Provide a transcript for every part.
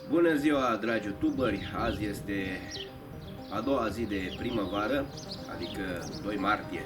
Bună ziua, dragi youtuberi! Azi este a doua zi de primăvară, adică 2 martie.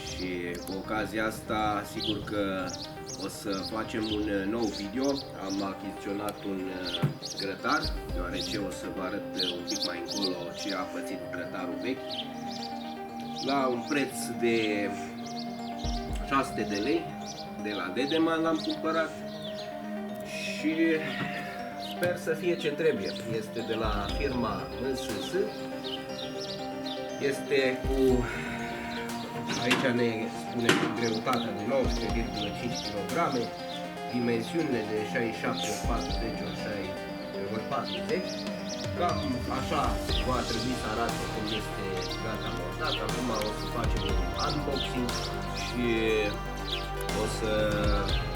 Și cu ocazia asta, sigur că o să facem un nou video. Am achiziționat un grătar, deoarece o să vă arăt un pic mai încolo ce a pățit grătarul vechi. La un preț de 600 de lei, de la Dedeman l-am cumpărat. Și sper să fie ce trebuie. Este de la firma MSS. Este cu, aici ne spune cu greutatea de 19,5 kg, dimensiunile de 67 × 40 × 40. Cam așa va trebui să arate cum este gata montat. Acum o să facem un unboxing și o să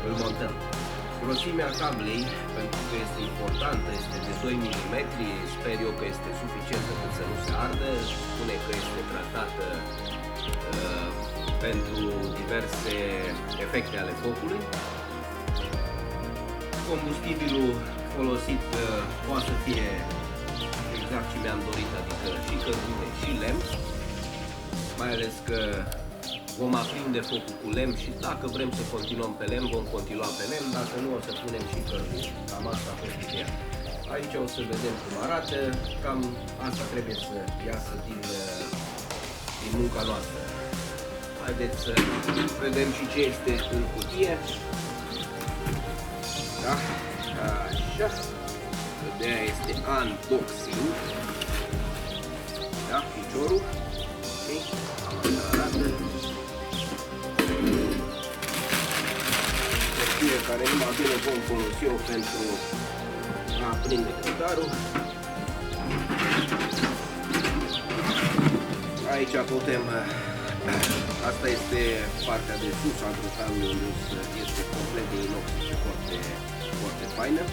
îl montăm. Grosimea cablei, pentru că este importantă, este de 2 mm, sper eu că este suficientă cât să nu se ardă. Spune că este tratată pentru diverse efecte ale focului. Combustibilul folosit poate să fie exact ce mi-am dorit, adică și cărbune și lemn, mai ales că vom aprinde focul cu lemn și dacă vrem să continuăm pe lemn, vom continua pe lemn, dacă nu o să punem și cărbune. Cam asta a fost ideea. Aici o să vedem cum arată, cam asta trebuie să iasă din munca noastră. Haideți să vedem și ce este în cutie. Da? Așa. Ideea este unboxing. Da? Piciorul. Okay. Arată. Care numai bine vom folosi eu pentru a aprinde grătarul. Aici putem, asta este partea de sus a grătarului, unde este complet de inox și foarte faină,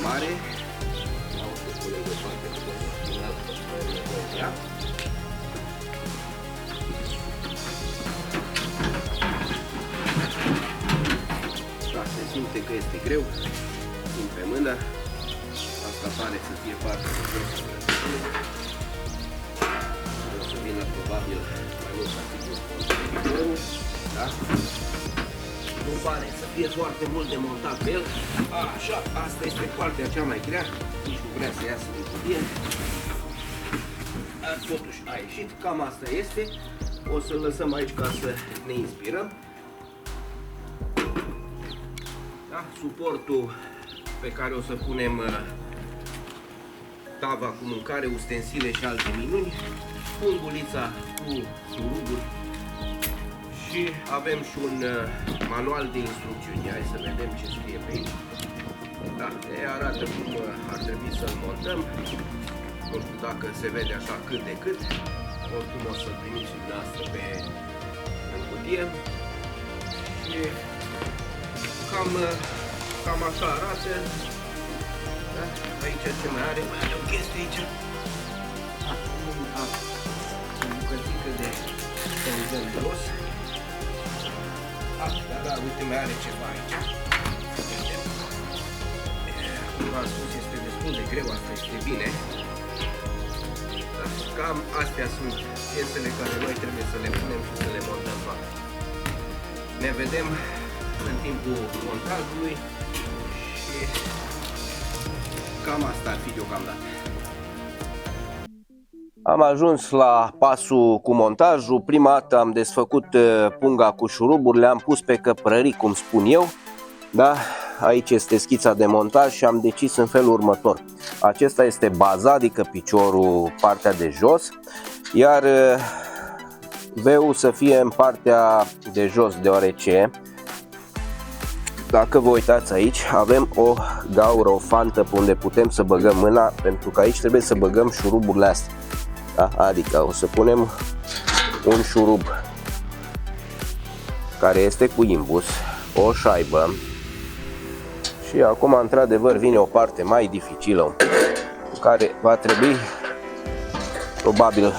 mare. O să punem de parte că final de ea. Simte că este greu, simt pe mână, asta pare să fie partea de jos. O să vină probabil mai mult ca sigur controlul, da? Nu pare să fie foarte mult de montat pe el. Așa, asta este partea cea mai grea, nici nu vrea să iasă din cutie. Totuși a ieșit, cam asta este. O să-l lăsăm aici ca să ne inspirăm. Suportul pe care o să punem tava cu mâncare, ustensile și alte minuni, pungulița cu șuruburi și avem și un manual de instrucțiuni. Hai să vedem ce scrie pe aici. Da, arată cum ar trebui să-l montăm. Nu știu dacă se vede așa cât de cât. Oricum o să-l primiți dumneavoastră în cutie. Și cam așa arată. Da? Aici ce mai are? Mai are o chestie aici. O bucățică de tonzân jos. Da, uite, mai are ceva aici. Cum v-am spus, este destul de greu, asta este bine. Da? Cam astea sunt piesele care noi trebuie să le punem și să le montăm. Ne vedem în timpul montajului și cam asta ar fi deocamdată. Am ajuns la pasul cu montajul. Prima dată am desfăcut punga cu șuruburi, le-am pus pe căprării, cum spun eu. Da? Aici este schița de montaj și am decis în felul următor. Acesta este baza, adică piciorul, partea de jos, iar V-ul să fie în partea de jos, deoarece dacă vă uitați aici, avem o gaură, o fantă pe unde putem să băgăm mâna, pentru că aici trebuie să băgăm șuruburile astea. Da? Adică o să punem un șurub care este cu imbus, o șaibă. Și acum, într-adevăr, vine o parte mai dificilă, care va trebui, probabil,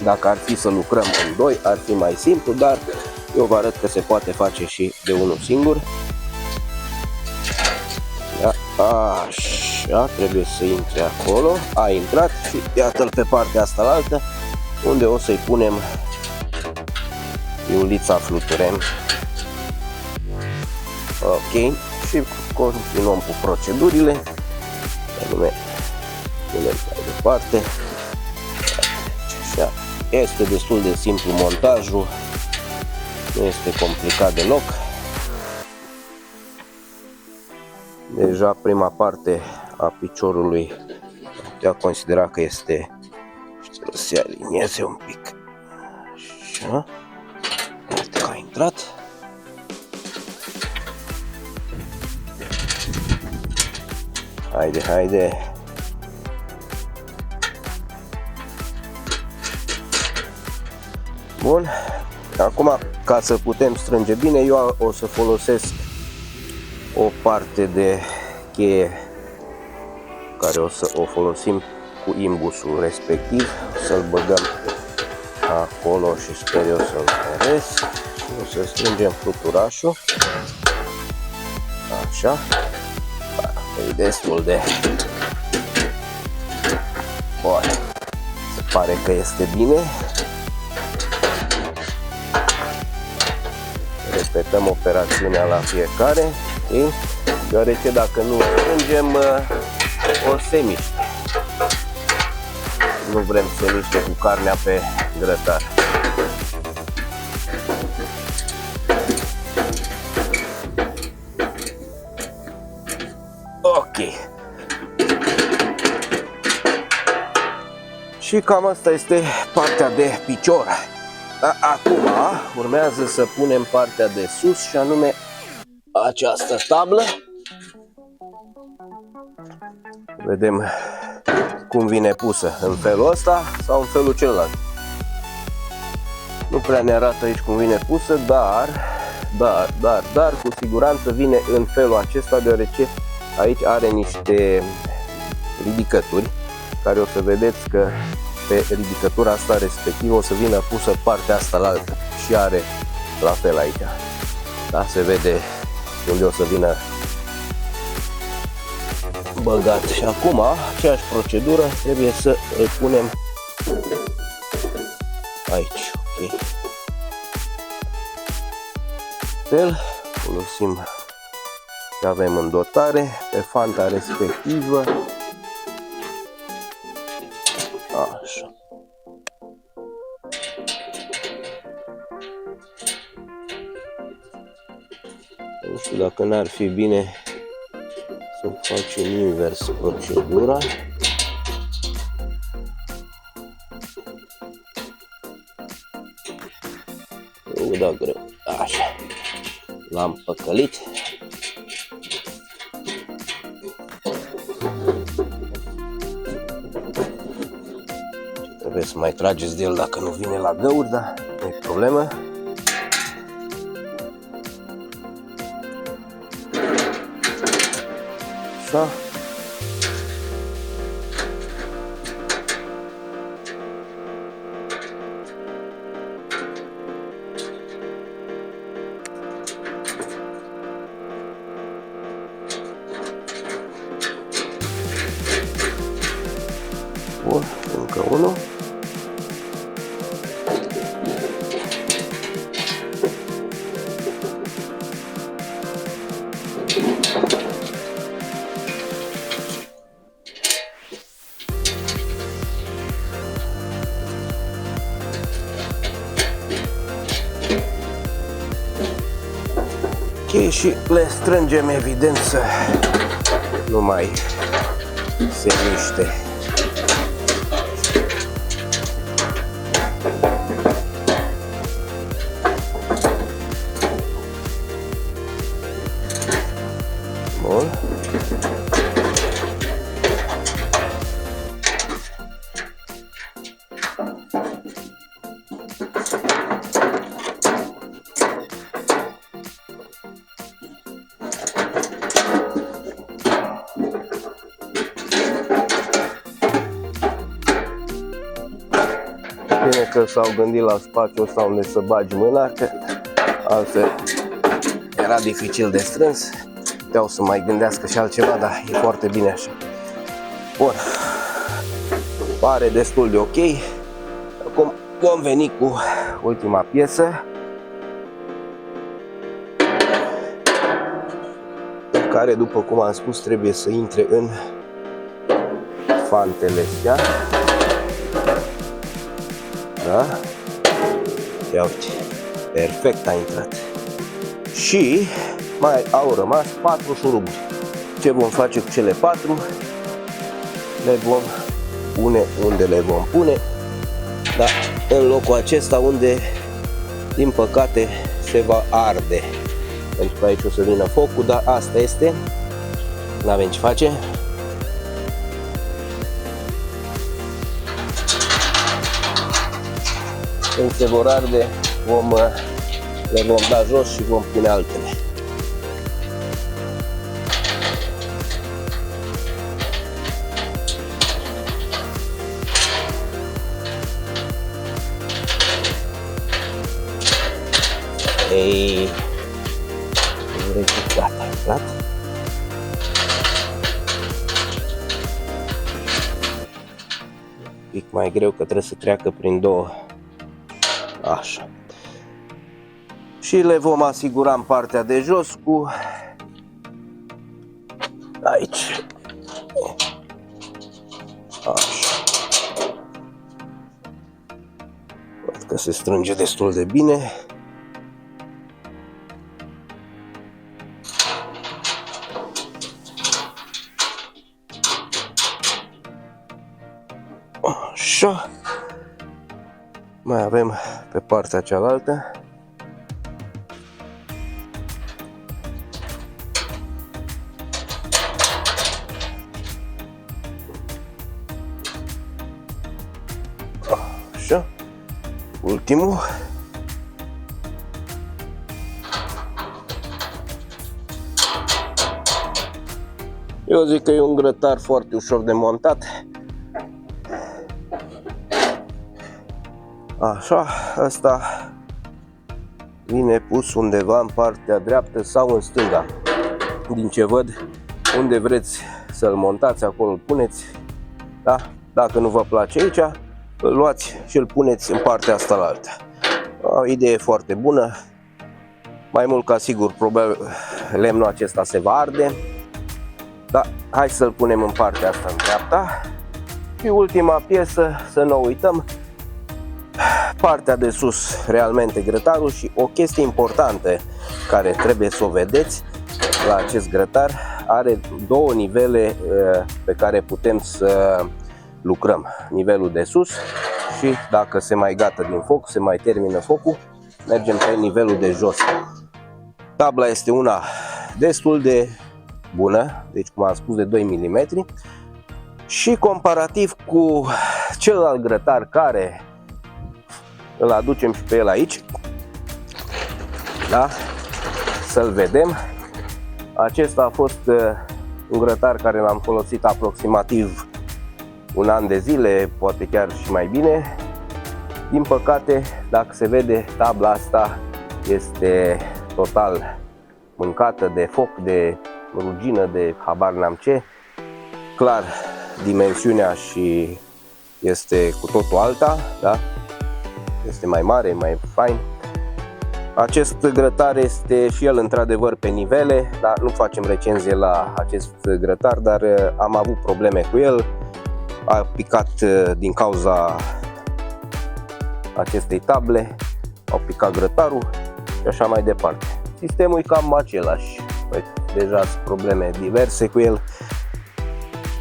dacă ar fi să lucrăm în doi, ar fi mai simplu, dar eu vă arăt că se poate face și de unul singur. Da? Așa. Așa, trebuie să intre acolo. A intrat și iată-l pe partea asta la altă, unde o să-i punem iulița fluture. Ok, și continuăm cu procedurile. Anume, punem mai departe. Așa. Este destul de simplu montajul, nu este complicat deloc. Deja prima parte a piciorului putea considera că este, să se alinieze un pic. Așa. Iată că a intrat. Haide, haide. Bun. Acum, ca să putem strânge bine, eu o să folosesc o parte de cheie care o să o folosim cu imbusul respectiv. Să-l băgăm acolo și sper eu să-l doresc. O să strângem fluturașul. Așa. E destul de bun. Se pare că este bine. Repetăm operațiunea la fiecare, okay? Deoarece dacă nu strângem, o se miște. Nu vrem să se miște cu carnea pe grătar. Ok. Și cam asta este partea de picior. Acum urmează să punem partea de sus și anume această tablă. Vedem cum vine pusă, în felul ăsta sau în felul celălalt. Nu prea ne arată aici cum vine pusă, dar cu siguranță vine în felul acesta, deoarece aici are niște ridicături care o să vedeți că pe ridicătura asta respectivă o să vină pusă partea asta la altă și are la fel aici. Da, se vede unde o să vină băgat. Și acum, aceeași procedură, trebuie să îl punem aici. Ok. Fel, folosim ce avem în dotare pe fanta respectivă. Așa. Nu știu dacă n-ar fi bine să facem invers procedura. Da, greu. Așa. L-am păcălit. Trebuie să mai trageți de el dacă nu vine la găuri, dar nu e problemă. Așa. Bun, încă unul. Ok, și le strângem, evident, să nu mai se miște. Bun. Bine că s-au gândit la spațiul ăsta unde să bagi mâna, că altfel era dificil de strâns. Puteau să mai gândească și altceva, dar e foarte bine așa. Bun. Pare destul de ok. Acum vom veni cu ultima piesă, care, după cum am spus, trebuie să intre în fantele astea. Da? Ia uite, perfect a intrat. Și mai au rămas 4 șuruburi. Ce vom face cu cele 4? Le vom pune unde le vom pune, dar în locul acesta unde, din păcate, se va arde. Pentru că aici o să vină focul, dar asta este, nu avem ce face. Când se vor arde, le vom da jos și vom pune altele. Ei, gata, gata. Pic mai greu că trebuie să treacă prin două. Așa. Și le vom asigura în partea de jos cu aici. Așa. Văd că se strânge destul de bine. Așa. Mai avem pe partea cealaltă. Așa. Ultimul. Eu zic că e un grătar foarte ușor de montat. Așa, asta vine pus undeva în partea dreaptă sau în stânga. Din ce văd, unde vreți să-l montați, acolo îl puneți. Da? Dacă nu vă place aici, îl luați și îl puneți în partea asta la altă. O idee foarte bună. Mai mult ca sigur, probabil lemnul acesta se va arde. Da, hai să-l punem în partea asta în dreapta. Și ultima piesă, să nu uităm, partea de sus, realmente grătarul. Și o chestie importantă care trebuie să o vedeți la acest grătar, are două nivele pe care putem să lucrăm. Nivelul de sus și dacă se mai gata din foc, se mai termină focul, mergem pe nivelul de jos. Tabla este una destul de bună, deci cum am spus de 2 mm, și comparativ cu celălalt grătar care îl aducem și pe el aici, da? Să-l vedem. Acesta a fost un grătar care l-am folosit aproximativ un an de zile, poate chiar și mai bine. Din păcate, dacă se vede, tabla asta este total mâncată de foc, de rugină, de habar n-am ce. Clar, dimensiunea și este cu totul alta, da? Este mai mare, mai fain. Acest grătar este și el într-adevăr pe nivele, dar nu facem recenzie la acest grătar, dar am avut probleme cu el. A picat din cauza acestei table, au picat grătarul și așa mai departe. Sistemul e cam același. Uite, deja sunt probleme diverse cu el.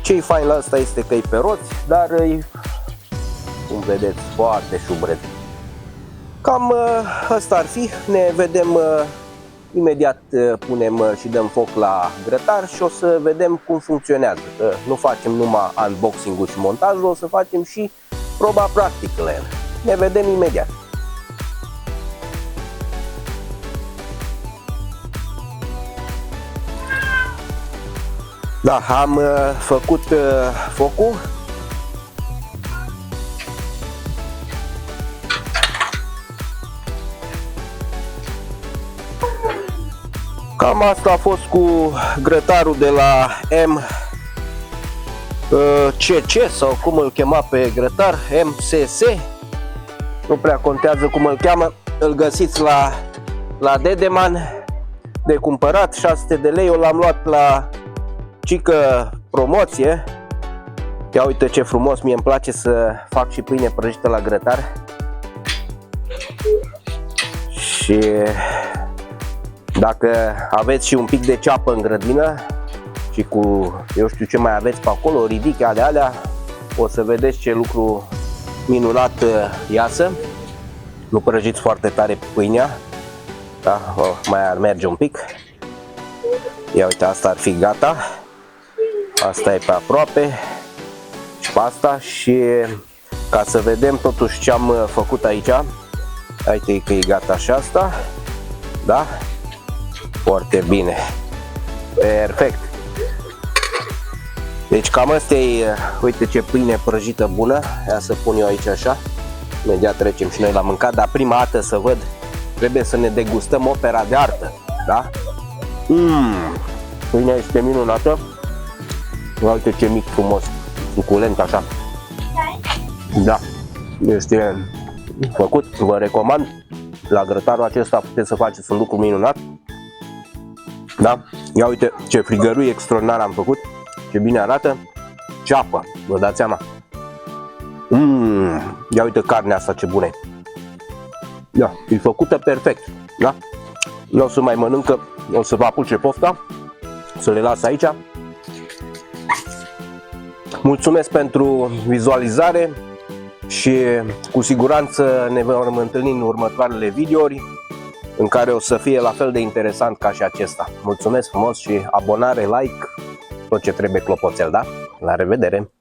Ce-i fain la asta este că e pe roți, dar e, cum vedeți, foarte șubred. Cam asta ar fi. Ne vedem imediat, punem și dăm foc la grătar și o să vedem cum funcționează. Nu facem numai unboxing-ul și montajul, o să facem și proba practică la el. Ne vedem imediat. Da, am făcut focul. Cam asta a fost cu grătarul de la M CC sau cum îl chema pe grătar, MSS, nu prea contează cum îl cheamă, îl găsiți la Dedeman, de cumpărat, 600 de lei, eu l-am luat la cică promoție. Ia uite ce frumos, mie îmi place să fac și pâine prăjită la grătar. Și dacă aveți și un pic de ceapă în grădină și cu, eu știu ce mai aveți pe acolo, ridiche alea, o să vedeți ce lucru minunat iasă. Nu prăjiți foarte tare pâinea, da? Mai ar merge un pic. Ia uite, asta ar fi gata. Asta e pe aproape și pe asta. Și ca să vedem totuși ce am făcut aici, uite că e gata și asta, da? Foarte bine, perfect. Deci cam asta e, uite ce pâine prăjită bună. Ia să pun eu aici așa, imediat trecem și noi la mâncat, dar prima dată să văd, trebuie să ne degustăm opera de artă, da? Pâinea este minunată. Uite ce mic frumos, suculent așa. Da, este făcut, vă recomand. La grătarul acesta puteți să faceți un lucru minunat. Da? Ia uite ce frigărui extraordinar am făcut, ce bine arată. Ceapă, vă dați seama. Ia uite carnea asta ce bună e. Da, e făcută perfect, da? Nu o să mai mănâncă, o să vă apuce pofta, să le las aici. Mulțumesc pentru vizualizare și cu siguranță ne vom întâlni în următoarele videouri în care o să fie la fel de interesant ca și acesta. Mulțumesc frumos și abonare, like, tot ce trebuie clopoțel, da? La revedere!